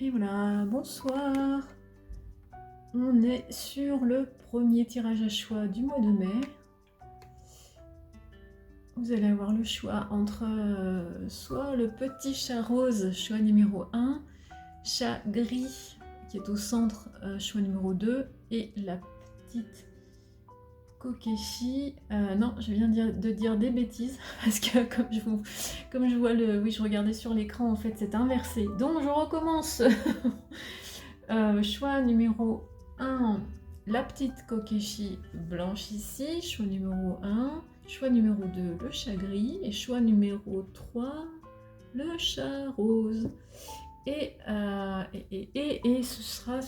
Et voilà, bonsoir. On est sur le premier tirage à choix du mois de mai. Vous allez avoir le choix entre soit le petit chat rose, choix numéro 1, chat gris qui est au centre, choix numéro 2, et la petite Kokeshi. Non, je viens de dire des bêtises parce que comme je vois le... Oui, je regardais sur l'écran, en fait c'est inversé. Donc je recommence. Choix numéro 1, la petite Kokeshi blanche ici. Choix numéro 1. Choix numéro 2, le chat gris. Et choix numéro 3, le chat rose. Et ce sera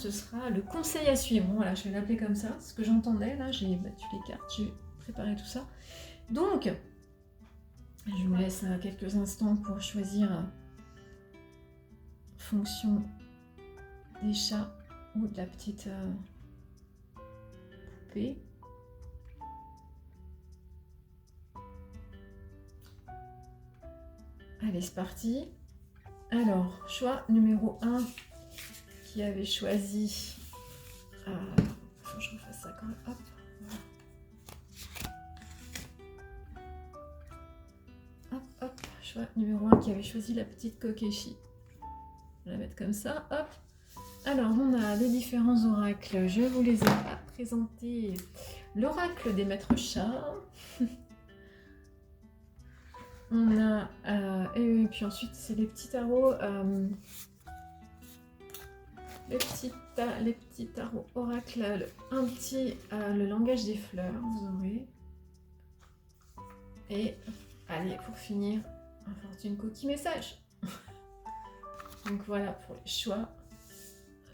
le conseil à suivre. Voilà, je vais l'appeler comme ça. C'est ce que j'entendais, là, j'ai battu les cartes, j'ai préparé tout ça. Donc, je vous laisse quelques instants pour choisir fonction des chats ou de la petite poupée. Allez, c'est parti. Alors, choix numéro 1, qui avait choisi... faut que je refasse ça quand même. Hop, voilà. Hop. Choix numéro 1 qui avait choisi la petite Kokeshi. On va la mettre comme ça. Hop. Alors, on a les différents oracles. Je vous les ai présentés. L'oracle des maîtres chats. On a... et puis ensuite, c'est les petits tarots... les petits tarots oracles, un petit, le langage des fleurs, vous aurez. Et, allez, pour finir, un fortune cookie message. Donc voilà pour les choix,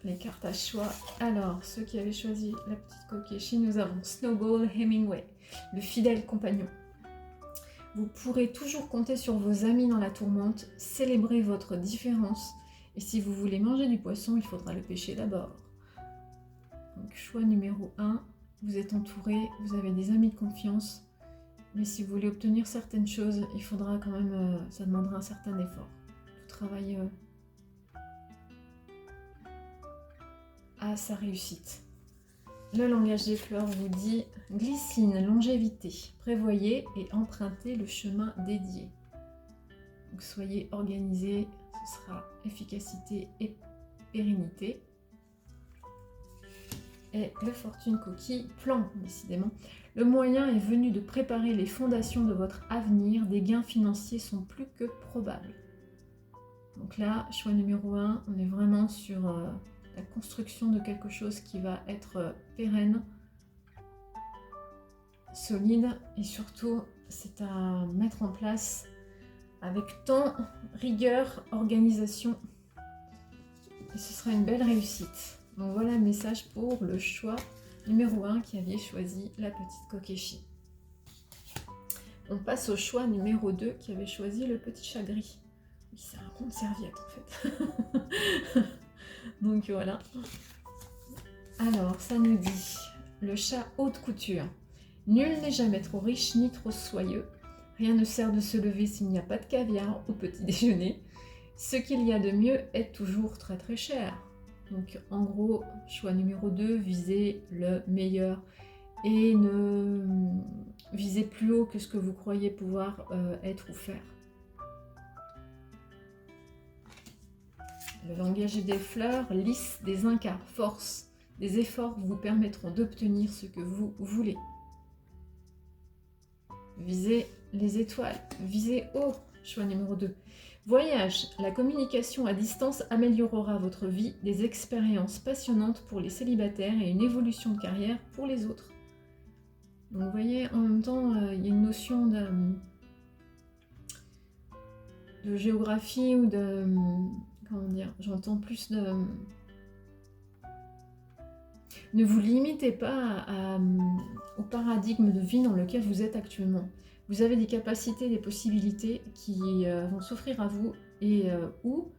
les cartes à choix. Alors, ceux qui avaient choisi la petite Kokeshi, nous avons Snowball Hemingway, le fidèle compagnon. Vous pourrez toujours compter sur vos amis dans la tourmente, célébrer votre différence. Et si vous voulez manger du poisson, il faudra le pêcher d'abord. Donc choix numéro 1, vous êtes entouré, vous avez des amis de confiance, mais si vous voulez obtenir certaines choses, il faudra quand même, ça demandera un certain effort. Tout travail à sa réussite. Le langage des fleurs vous dit glycine, longévité, prévoyez et empruntez le chemin dédié. Donc soyez organisés, ce sera efficacité et pérennité. Et le fortune cookie, plan, décidément. Le moyen est venu de préparer les fondations de votre avenir. Des gains financiers sont plus que probables. Donc là, choix numéro 1, on est vraiment sur la construction de quelque chose qui va être pérenne, solide, et surtout, c'est à mettre en place avec temps, rigueur, organisation. Et ce sera une belle réussite. Donc voilà le message pour le choix numéro 1 qui avait choisi la petite Kokeshi. On passe au choix numéro 2 qui avait choisi le petit chat gris. Oui, c'est un rond de serviette en fait. Donc voilà. Alors, ça nous dit le chat haute couture. Nul n'est jamais trop riche ni trop soyeux. Rien ne sert de se lever s'il n'y a pas de caviar au petit déjeuner. Ce qu'il y a de mieux est toujours très très cher. Donc en gros, choix numéro 2, visez le meilleur et ne visez plus haut que ce que vous croyez pouvoir être ou faire. Le langage des fleurs, lys des incas, force. Des efforts vous permettront d'obtenir ce que vous voulez. Visez les étoiles, visez haut, choix numéro 2. Voyage, la communication à distance améliorera votre vie, des expériences passionnantes pour les célibataires et une évolution de carrière pour les autres. Donc vous voyez, en même temps, il y a une notion de géographie ou de... Comment dire, j'entends plus de... Ne vous limitez pas au paradigme de vie dans lequel vous êtes actuellement. Vous avez des capacités, des possibilités qui vont s'offrir à vous et où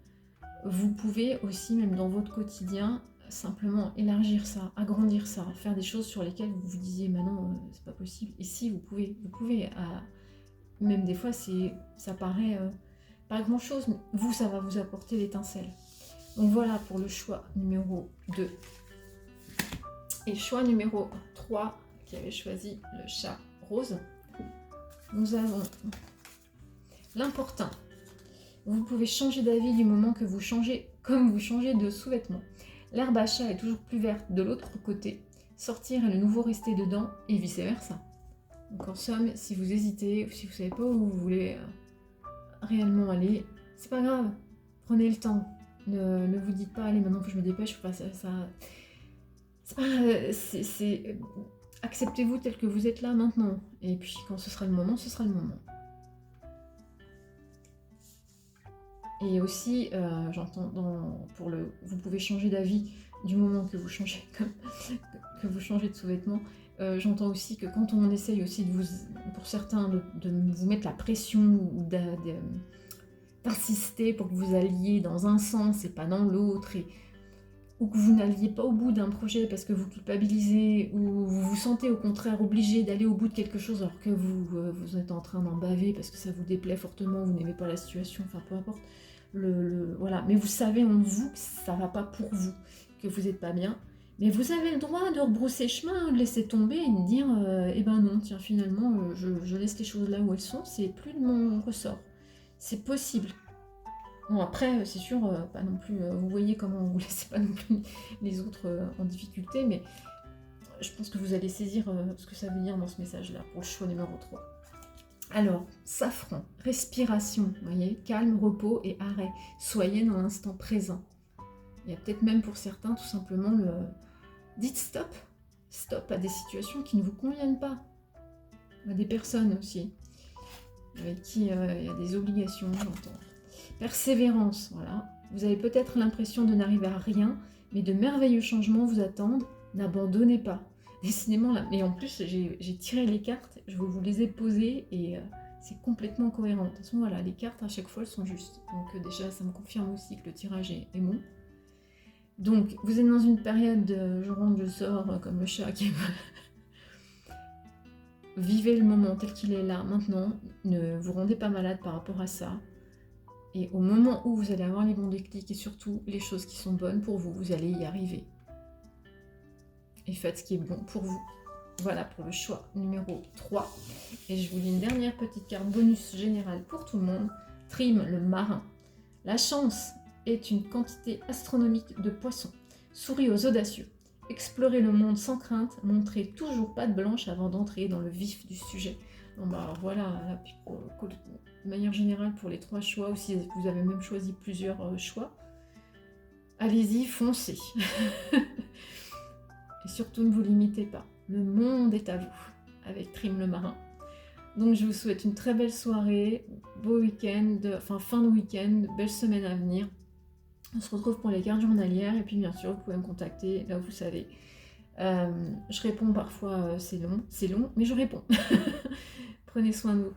vous pouvez aussi, même dans votre quotidien, simplement élargir ça, agrandir ça, faire des choses sur lesquelles vous vous disiez « non, c'est pas possible ». Et si, vous pouvez même des fois, ça paraît pas grand-chose, mais vous, ça va vous apporter l'étincelle. Donc voilà pour le choix numéro 2. Et choix numéro 3, qui avait choisi le chat rose. Nous avons l'important. Vous pouvez changer d'avis du moment que vous changez, comme vous changez de sous-vêtements. L'herbe à chat est toujours plus verte de l'autre côté. Sortir et le nouveau rester dedans, et vice-versa. Donc en somme, si vous hésitez, ou si vous ne savez pas où vous voulez réellement aller, c'est pas grave. Prenez le temps. Ne vous dites pas, allez, maintenant que je me dépêche, je passe à ça. C'est pas... Acceptez-vous tel que vous êtes là maintenant. Et puis quand ce sera le moment, ce sera le moment. Et aussi, j'entends vous pouvez changer d'avis du moment que vous changez de sous-vêtements. J'entends aussi que quand on essaye aussi pour certains de vous mettre la pression ou d'insister pour que vous alliez dans un sens et pas dans l'autre, ou que vous n'alliez pas au bout d'un projet parce que vous culpabilisez, ou vous vous sentez au contraire obligé d'aller au bout de quelque chose alors que vous êtes en train d'en baver parce que ça vous déplaît fortement, vous n'aimez pas la situation, enfin peu importe. Voilà. Mais vous savez en vous que ça va pas pour vous, que vous n'êtes pas bien. Mais vous avez le droit de rebrousser chemin, de laisser tomber et de dire eh ben non, tiens, finalement, je laisse les choses là où elles sont, c'est plus de mon ressort. C'est possible. Bon, après, c'est sûr, pas non plus. Vous voyez comment vous laissez pas non plus les autres en difficulté, mais je pense que vous allez saisir ce que ça veut dire dans ce message-là pour le choix numéro 3. Alors, safran, respiration, vous voyez, calme, repos et arrêt. Soyez dans l'instant présent. Il y a peut-être même pour certains tout simplement dites stop. Stop à des situations qui ne vous conviennent pas. À des personnes aussi, avec qui il y a des obligations, j'entends. Persévérance, voilà. Vous avez peut-être l'impression de n'arriver à rien, mais de merveilleux changements vous attendent. N'abandonnez pas. Décidément, là. Et en plus, j'ai tiré les cartes, je vous les ai posées et c'est complètement cohérent. De toute façon, voilà, les cartes à chaque fois elles sont justes. Donc déjà, ça me confirme aussi que le tirage est bon. Donc, vous êtes dans une période de je rentre, je sors, comme le chat qui... Vivez le moment tel qu'il est là, maintenant. Ne vous rendez pas malade par rapport à ça. Et au moment où vous allez avoir les bons déclics et surtout les choses qui sont bonnes pour vous, vous allez y arriver. Et faites ce qui est bon pour vous. Voilà pour le choix numéro 3. Et je vous lis une dernière petite carte bonus générale pour tout le monde. Trim, le marin. La chance est une quantité astronomique de poissons. Souris aux audacieux. Explorez le monde sans crainte. Montrez toujours patte blanche avant d'entrer dans le vif du sujet. Bon bah alors voilà, là, de manière générale pour les 3 choix, ou si vous avez même choisi plusieurs choix, allez-y, foncez. Et surtout ne vous limitez pas. Le monde est à vous, avec Trim le marin. Donc je vous souhaite une très belle soirée, beau week-end, fin de week-end, belle semaine à venir. On se retrouve pour les cartes journalières, et puis bien sûr, vous pouvez me contacter, là où vous savez. Je réponds parfois, c'est long, mais je réponds. Prenez soin de vous.